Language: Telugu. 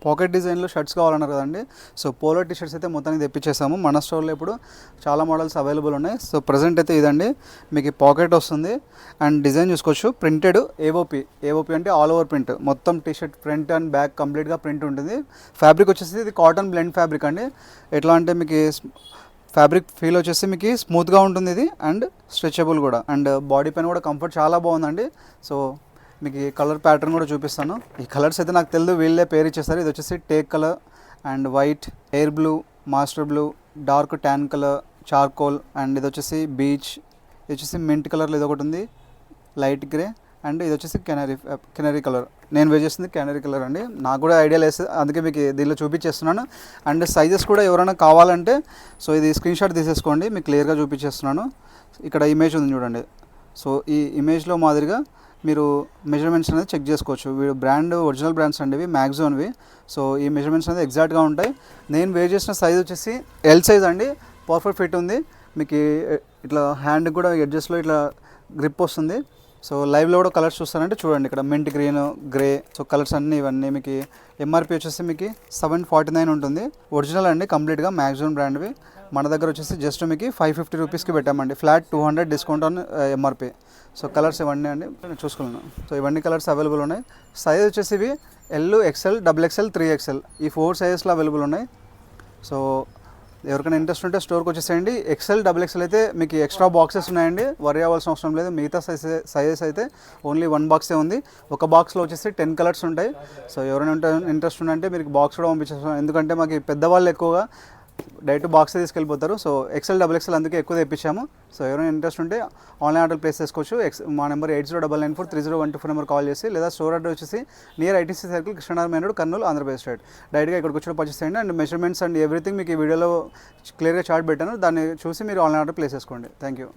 పాకెట్ డిజైన్లో షర్ట్స్ కావాలన్నారు కదండి. సో పోలో టీ షర్ట్స్ అయితే మొత్తానికి తెప్పించేసాము. మన స్టోర్లో ఇప్పుడు చాలా మోడల్స్ అవైలబుల్ ఉన్నాయి. సో ప్రజెంట్ అయితే ఇదండి, మీకు పాకెట్ వస్తుంది అండ్ డిజైన్ చూసుకోవచ్చు. ప్రింటెడ్ ఏఓపి అంటే ఆల్ ఓవర్ ప్రింట్, మొత్తం T shirt front and back కంప్లీట్గా ప్రింట్ ఉంటుంది. ఫ్యాబ్రిక్ వచ్చేసి ఇది కాటన్ బ్లెండ్ ఫ్యాబ్రిక్ అండి. ఎట్లా అంటే మీకు ఫ్యాబ్రిక్ ఫీల్ వచ్చేసి మీకు స్మూత్గా ఉంటుంది ఇది అండ్ స్ట్రెచబుల్ కూడా, అండ్ బాడీ పైన కూడా కంఫర్ట్ చాలా బాగుందండి. సో మీకు ఈ కలర్ ప్యాటర్న్ కూడా చూపిస్తాను. ఈ కలర్స్ అయితే నాకు తెలియదు, వీళ్ళే పేరు ఇచ్చేస్తారు. ఇది వచ్చేసి take colour and white, air blue, master blue, dark tan colour, charcoal, and ఇది వచ్చేసి బీచ్, ఇది వచ్చేసి మింట్ కలర్లో ఇది ఒకటి ఉంది, లైట్ గ్రే, అండ్ ఇది వచ్చేసి కెనరీ కలర్. నేను వేర్ చేసింది కెనరీ కలర్ అండి. నాకు కూడా ఐడియా లేదు, అందుకే మీకు దీనిలో చూపించేస్తున్నాను. అండ్ సైజెస్ కూడా ఎవరైనా కావాలంటే సో ఇది స్క్రీన్ షాట్ తీసేసుకోండి, మీకు క్లియర్గా చూపించేస్తున్నాను. ఇక్కడ ఇమేజ్ ఉంది చూడండి. సో ఈ ఇమేజ్లో మాదిరిగా మీరు మెజర్మెంట్స్ అనేది చెక్ చేసుకోవచ్చు. వీడు బ్రాండ్ ఒరిజినల్ బ్రాండ్స్ అండి ఇవి, మ్యాక్సిమోన్వి. సో ఈ మెజర్మెంట్స్ అనేది ఎగ్జాక్ట్గా ఉంటాయి. నేను వేర్ చేసిన సైజ్ వచ్చేసి ఎల్ సైజ్ అండి, పర్ఫెక్ట్ ఫిట్ ఉంది. మీకు ఇట్లా హ్యాండ్ కూడా ఎడ్జెస్లో ఇట్లా గ్రిప్ వస్తుంది. సో లైవ్లో కూడా కలర్స్ చూస్తారంటే చూడండి, ఇక్కడ mint green, grey, so colours అన్నీ ఇవన్నీ మీకు ఎంఆర్పి వచ్చేసి మీకు 749 ఉంటుంది. ఒరిజినల్ అండి, కంప్లీట్గా మ్యాక్సిమం బ్రాండ్వి. మన దగ్గర వచ్చేసి జస్ట్ మీకు 550 రూపీస్కి పెట్టామండి, flat 200 discount on MRP. So colours ఇవన్నీ అండి చూసుకున్నాను. సో ఇవన్నీ కలర్స్ అవైలబుల్ ఉన్నాయి. సైజ్ వచ్చేసి ఇవి ఎల్, ఎక్స్ఎల్, XXL, 3XL ఈ 4 సైజెస్లో అవైలబుల్ ఉన్నాయి. సో ఎవరికైనా ఇంట్రెస్ట్ ఉంటే స్టోర్కి వచ్చేసేయండి. XL, XXL అయితే మీకు ఎక్స్ట్రా బాక్సెస్ ఉన్నాయండి, వరి అవ్వాల్సిన అవసరం లేదు. మిగతా సైజెస్ అయితే ఓన్లీ 1 బాక్సే ఉంది. ఒక బాక్స్లో వచ్చేసి 10 కలర్స్ ఉంటాయి. సో ఎవరైనా ఇంట్రెస్ట్ ఉంటే మీరు బాక్స్ కూడా పంపించేస్తాం, ఎందుకంటే మాకు పెద్దవాళ్ళు ఎక్కువగా డైరెక్ట్ బాక్స్ తీసుకెళ్ళిపోతారు. సో XL, XXL అందుకే ఎక్కువ తెప్పించాము. సో ఎవరైనా ఇంట్రెస్ట్ ఉంటే ఆన్లైన్ ఆర్డర్ ప్లేస్ చేసుకోవచ్చు. మా నెంబర్ 8099430124 నెంబర్ కాల్ చేసి, లేదా స్టోర్ అడ్రస్ వచ్చేసి near ITC circle, Krishnanagar main road, Kurnool, Andhra Pradesh state. డైరెక్ట్గా ఇక్కడికి వచ్చి పర్చేస్ చేయండి. అండ్ మెజర్మెంట్స్ అండ్ ఎవ్రీథింగ్ మీకు ఈ వీడియోలో క్లియర్గా చార్ట్ పెట్టాను, దాన్ని చూసి మీరు ఆన్లైన్ ఆర్డర్ ప్లేస్ చేసుకోండి. Thank you.